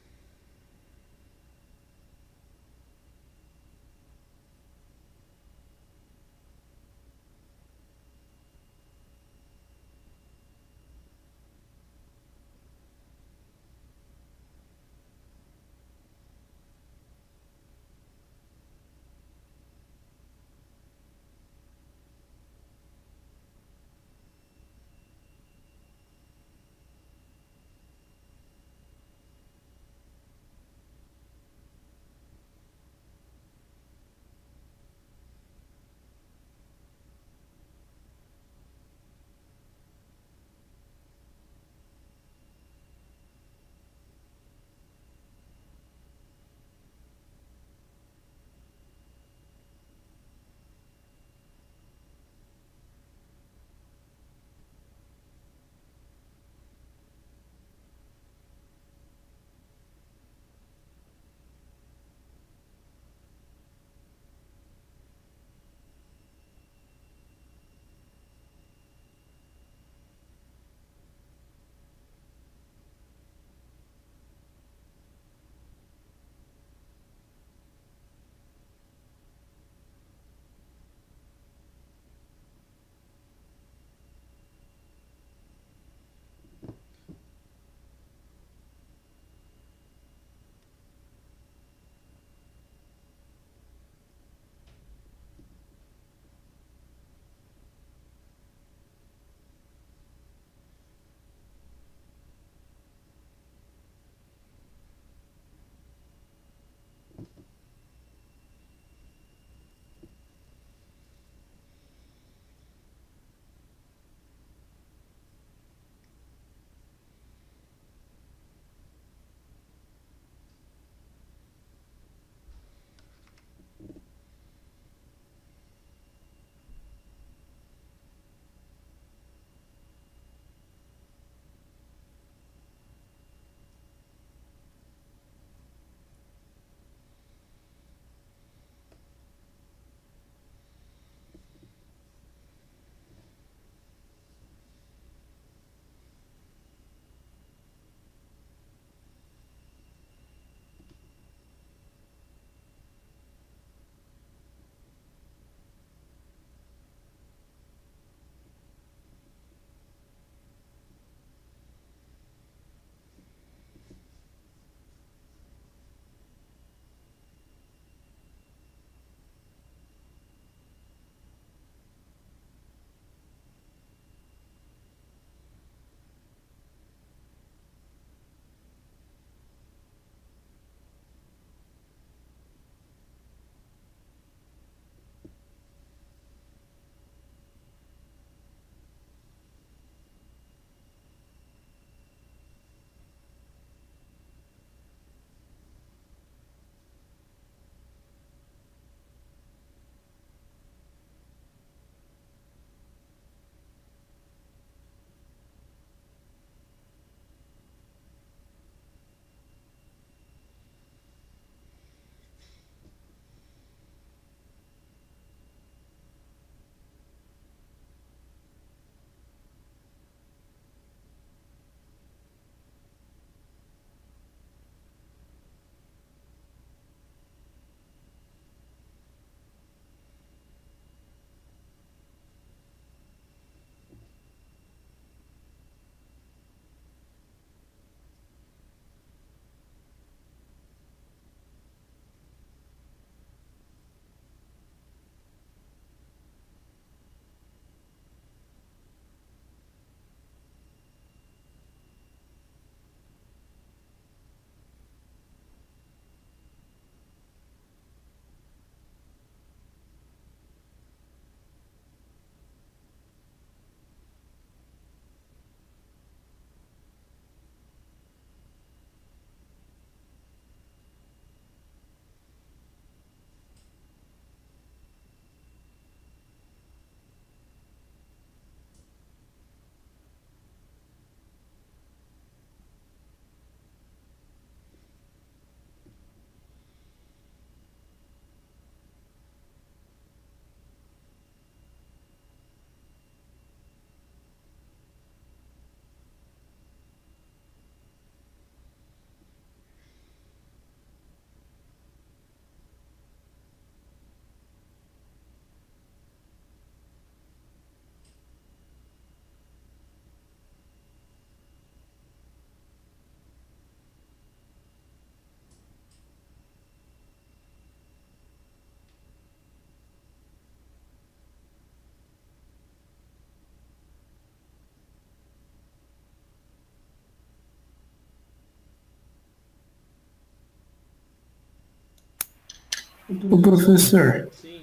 O professor, Sim.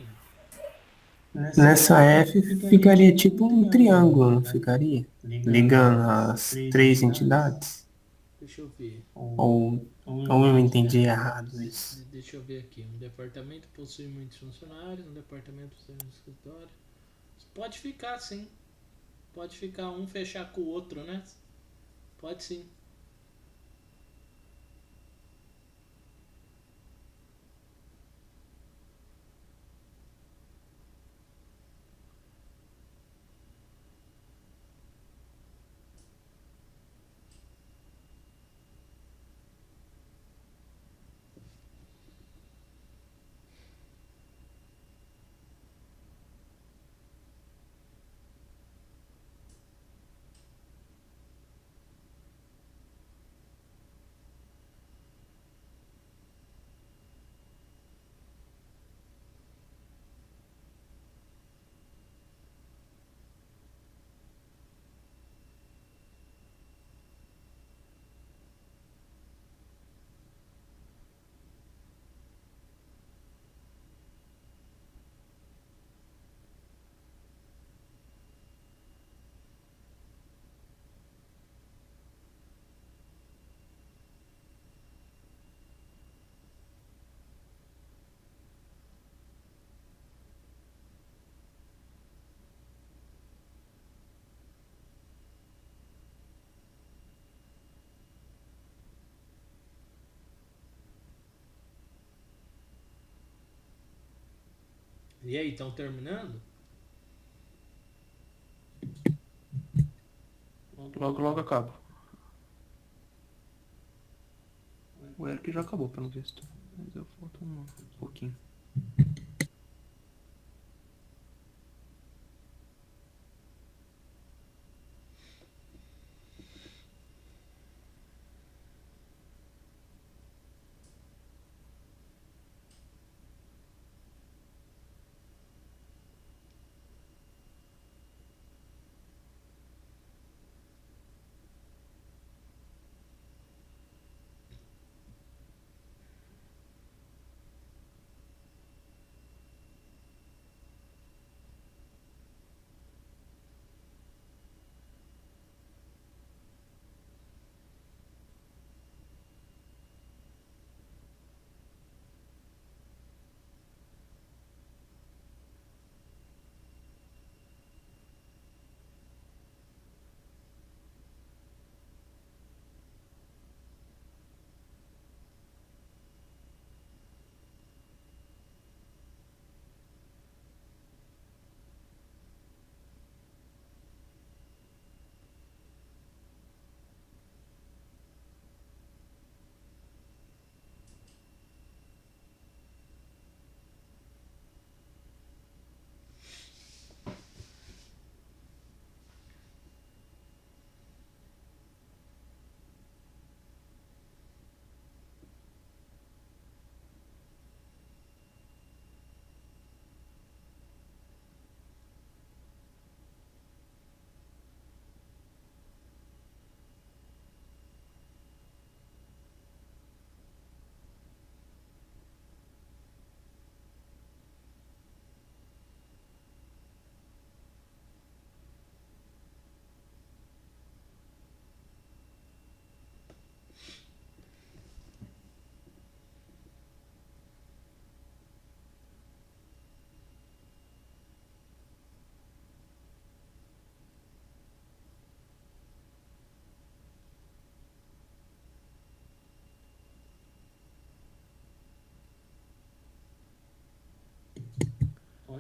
nessa F ficaria tipo um triângulo, não ficaria? Ligando as três entidades? Deixa eu ver. Ou eu entendi errado isso? Deixa eu ver aqui. Um departamento possui muitos funcionários, um departamento possui um escritório. Pode ficar, sim. Pode ficar um fechar com o outro, né? Pode sim. E aí, estão terminando? Logo acaba. O Eric já acabou, pelo visto. Mas eu falta um pouquinho.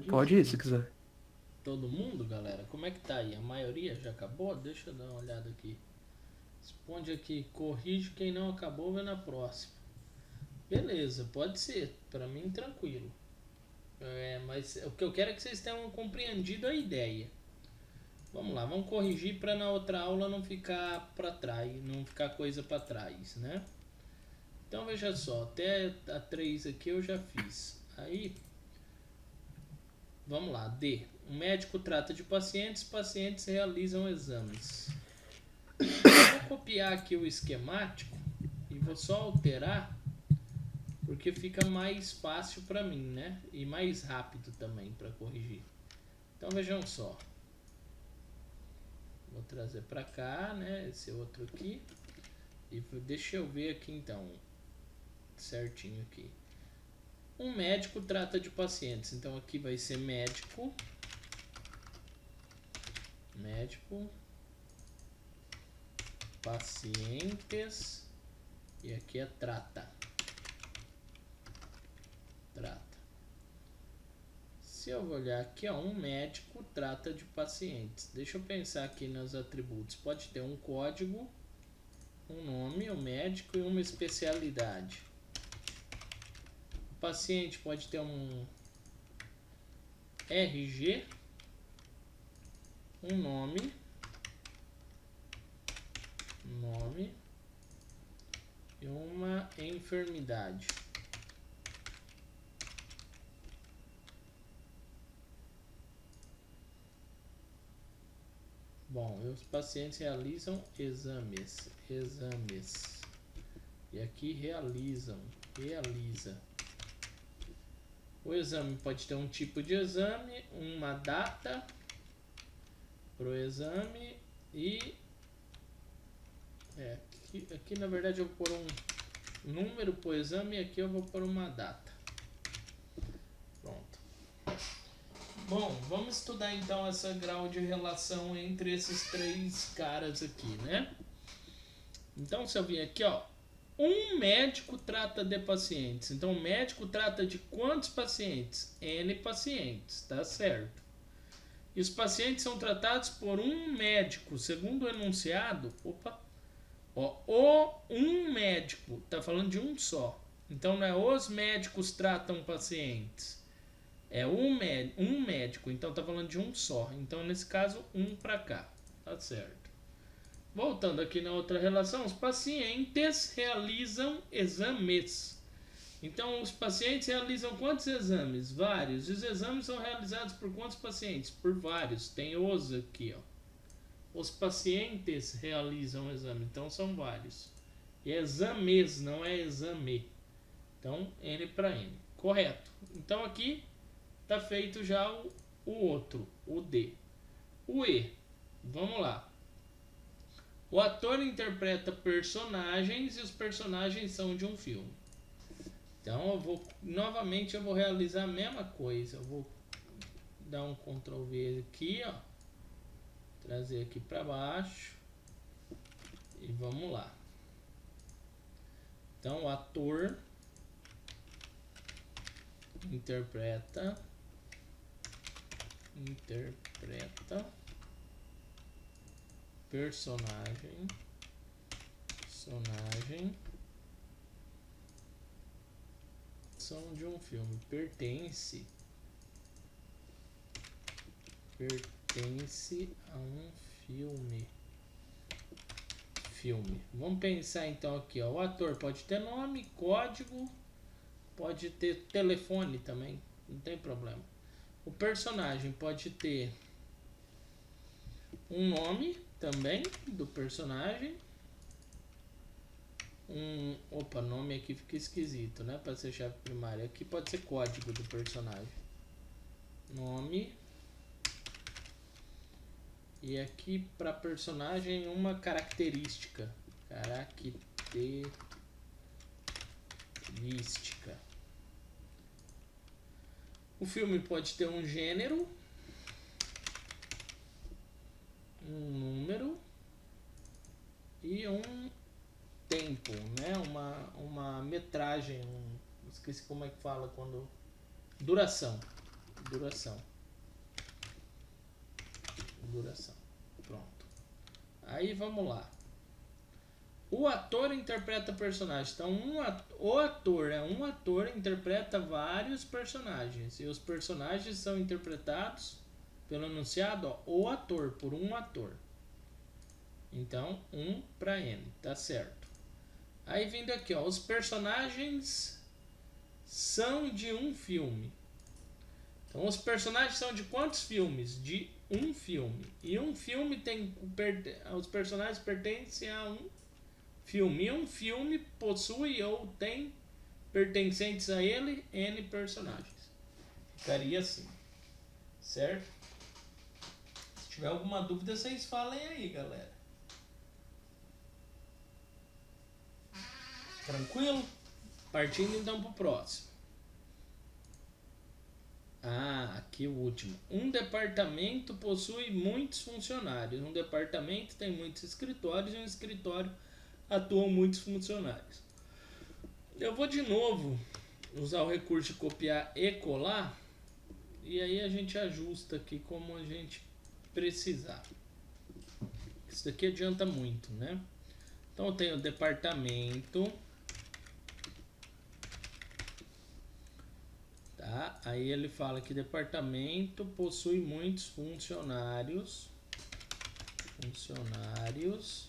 Pode ir, se quiser. Todo mundo, galera? Como é que tá aí? A maioria já acabou? Deixa eu dar uma olhada aqui. Responde aqui. Corrige quem não acabou, vê na próxima. Beleza, pode ser. Pra mim, tranquilo. Mas o que eu quero é que vocês tenham compreendido a ideia. Vamos lá, vamos corrigir para na outra aula não ficar para trás, não ficar coisa para trás, né? Então veja só, até a 3 aqui eu já fiz. Aí, vamos lá, D. Um médico trata de pacientes, pacientes realizam exames. Eu vou copiar aqui o esquemático e vou só alterar, porque porque fica mais fácil para mim, né? E mais rápido também para corrigir. Então vejam só. Vou trazer para cá, né? Esse outro aqui. E deixa eu ver aqui então. Certinho aqui. Um médico trata de pacientes. Então aqui vai ser médico. Médico. Pacientes. E aqui é trata. Trata. Se eu olhar aqui, ó, um médico trata de pacientes. Deixa eu pensar aqui nos atributos. Pode ter um código, um nome, um médico e uma especialidade. O paciente pode ter um RG, um nome e uma enfermidade. Bom, os pacientes realizam exames. E aqui realiza. O exame pode ter um tipo de exame, uma data pro exame e aqui na verdade eu vou pôr um número pro exame e aqui eu vou pôr uma data. Pronto. Bom, vamos estudar então essa grau de relação entre esses três caras aqui, né? Então se eu vir aqui, ó, um médico trata de pacientes. Então o médico trata de quantos pacientes? N pacientes, tá certo? E os pacientes são tratados por um médico, segundo o enunciado. Um médico, tá falando de um só. Então não é os médicos tratam pacientes. É um médico, então tá falando de um só. Então nesse caso, um para cá, tá certo? Voltando aqui na outra relação, os pacientes realizam exames. Então os pacientes realizam quantos exames? Vários. E os exames são realizados por quantos pacientes? Por vários. Tem os aqui, ó. Os pacientes realizam exame, então são vários. E exames, não é exame. Então N para N. Correto. Então aqui tá feito já o outro, o D. O E, vamos lá. O ator interpreta personagens e os personagens são de um filme. Então novamente eu vou realizar a mesma coisa. Eu vou dar um Ctrl V aqui, ó. Trazer aqui para baixo. E vamos lá. Então o ator interpreta personagem são de um filme. Pertence a um filme. Vamos pensar então aqui, ó. O ator pode ter nome, código, pode ter telefone também, não tem problema. O personagem pode ter um nome também do personagem. Nome aqui fica esquisito, né? Para ser chave primária. Aqui pode ser código do personagem. Nome. E aqui para personagem uma característica. O filme pode ter um gênero, um número e um tempo, né? Uma metragem, esqueci como é que fala quando... Duração. Pronto. Aí vamos lá. O ator interpreta personagens. Então o ator é um ator, interpreta vários personagens. E os personagens são interpretados pelo enunciado, ó, o ator, por um ator. Então 1 para N, tá certo. Aí vindo aqui, ó, os personagens são de um filme. Então os personagens são de quantos filmes? De um filme. E um filme tem... Os personagens pertencem a um filme. E um filme possui ou tem pertencentes a ele, N personagens. Ficaria assim, certo? Se tiver alguma dúvida, vocês falem aí, galera. Tranquilo? Partindo então para o próximo. Aqui o último. Um departamento possui muitos funcionários. Um departamento tem muitos escritórios e um escritório atuam muitos funcionários. Eu vou de novo usar o recurso de copiar e colar. E aí a gente ajusta aqui como a gente precisar. Isso daqui adianta muito, né? Então eu tenho departamento. Tá? Aí ele fala que departamento possui muitos funcionários. Funcionários.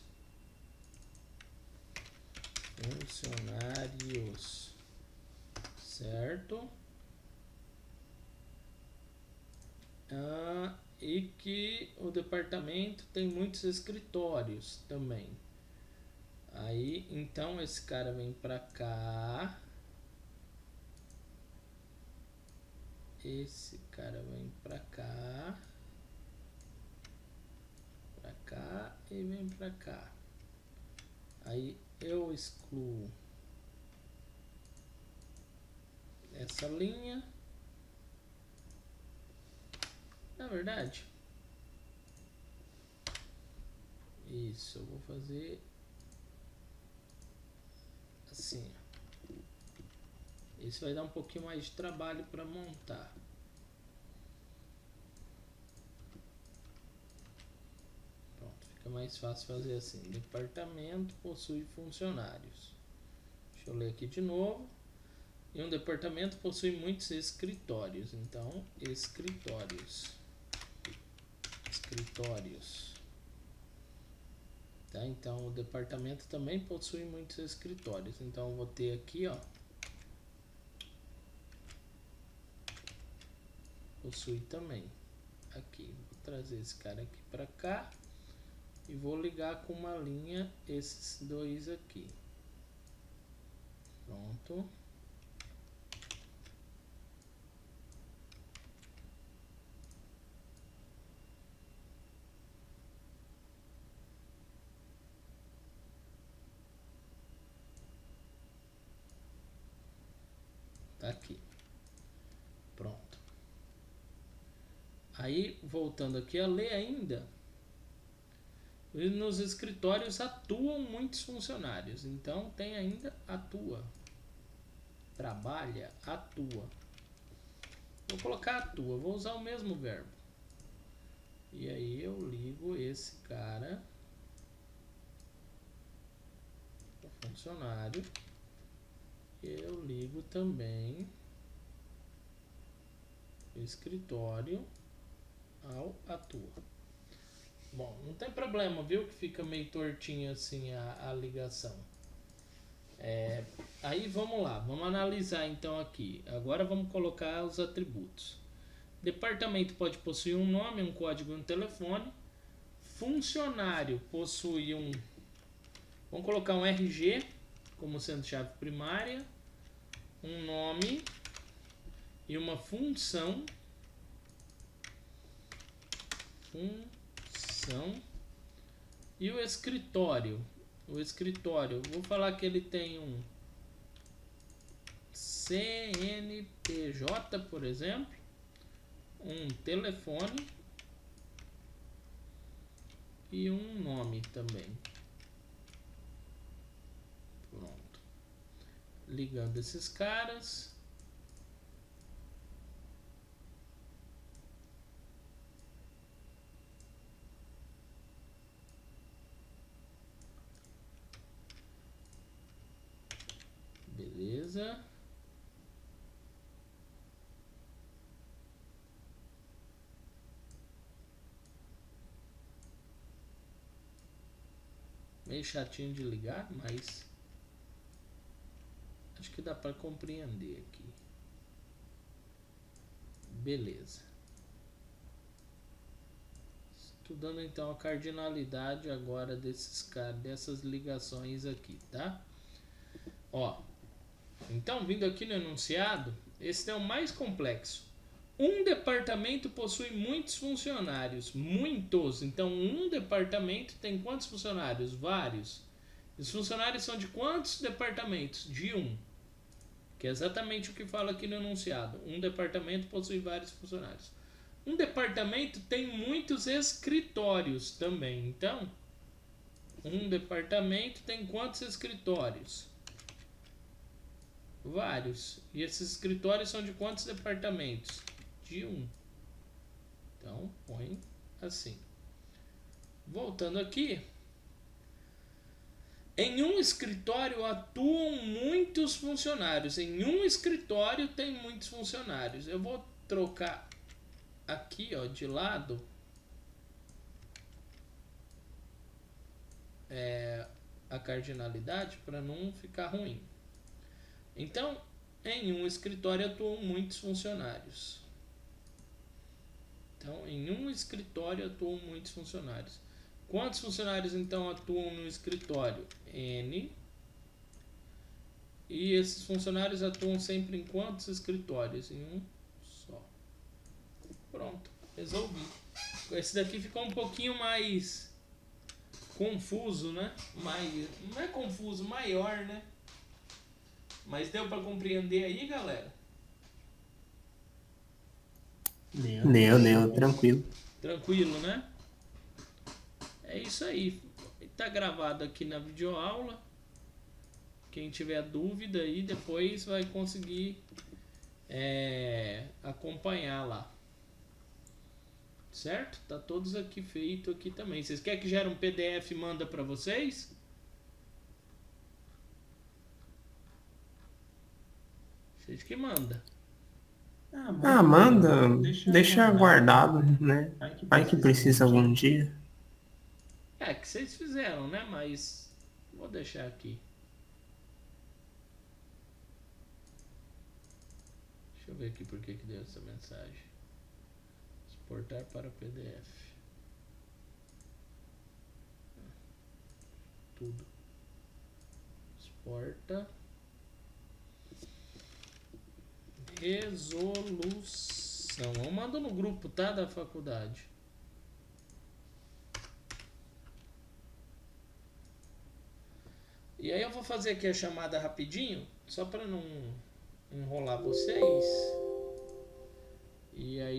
Certo? E que o departamento tem muitos escritórios também. Aí, então esse cara vem pra cá. Esse cara vem pra cá. Pra cá e vem pra cá. Aí eu excluo essa linha. Na verdade, isso eu vou fazer assim. Esse vai dar um pouquinho mais de trabalho para montar. Pronto, fica mais fácil fazer assim. Departamento possui funcionários. Deixa eu ler aqui de novo. E um departamento possui muitos escritórios. Então, escritórios. Tá? Então, o departamento também possui muitos escritórios. Então, eu vou ter aqui, ó. Possui também. Aqui, vou trazer esse cara aqui para cá. E vou ligar com uma linha esses dois aqui. Pronto. Tá aqui. Pronto. Aí, voltando aqui a ler ainda. Nos escritórios atuam muitos funcionários. Então, tem ainda atua. Trabalha, atua. Vou colocar atua. Vou usar o mesmo verbo. E aí, eu ligo esse cara. O funcionário. Eu ligo também o escritório ao atua. Bom, não tem problema, viu? Que fica meio tortinho assim a ligação. Aí vamos lá, vamos analisar então aqui. Agora vamos colocar os atributos. Departamento pode possuir um nome, um código e um telefone. Funcionário possui um... Vamos colocar um RG como sendo chave primária, um nome e uma função. E o escritório. Vou falar que ele tem um CNPJ, por exemplo, um telefone e um nome também. Pronto. Ligando esses caras. Beleza. Meio chatinho de ligar, mas acho que dá para compreender aqui. Beleza. Estudando então a cardinalidade agora dessas ligações aqui, tá? Ó, Então, vindo aqui no enunciado, esse é o mais complexo. Um departamento possui muitos funcionários. Muitos. Então, um departamento tem quantos funcionários? Vários. Os funcionários são de quantos departamentos? De um. Que é exatamente o que fala aqui no enunciado. Um departamento possui vários funcionários. Um departamento tem muitos escritórios também. Então, um departamento tem quantos escritórios? Vários. E esses escritórios são de quantos departamentos? De um. Então, põe assim. Voltando aqui. Em um escritório atuam muitos funcionários. Em um escritório tem muitos funcionários. Eu vou trocar aqui, ó, de lado. A cardinalidade para não ficar ruim. Então, em um escritório atuam muitos funcionários. Então, em um escritório atuam muitos funcionários. Quantos funcionários então atuam no escritório? N. E esses funcionários atuam sempre em quantos escritórios? Em um só. Pronto, resolvi. Esse daqui ficou um pouquinho mais confuso, né? Não é confuso, maior, né? Mas deu para compreender aí, galera? Deu, tranquilo. Tranquilo, né? É isso aí. Tá gravado aqui na videoaula. Quem tiver dúvida aí, depois vai conseguir acompanhar lá. Certo? Tá todos aqui feito aqui também. Vocês querem que gere um PDF e manda para vocês? Vocês que manda. Manda. Deixa guardado, né? Vai que precisa algum dia. Que vocês fizeram, né? Mas vou deixar aqui. Deixa eu ver aqui por que deu essa mensagem. Exportar para PDF. Tudo. Exporta. Resolução. Eu mando no grupo, tá? Da faculdade. E aí eu vou fazer aqui a chamada rapidinho, só para não enrolar vocês. E aí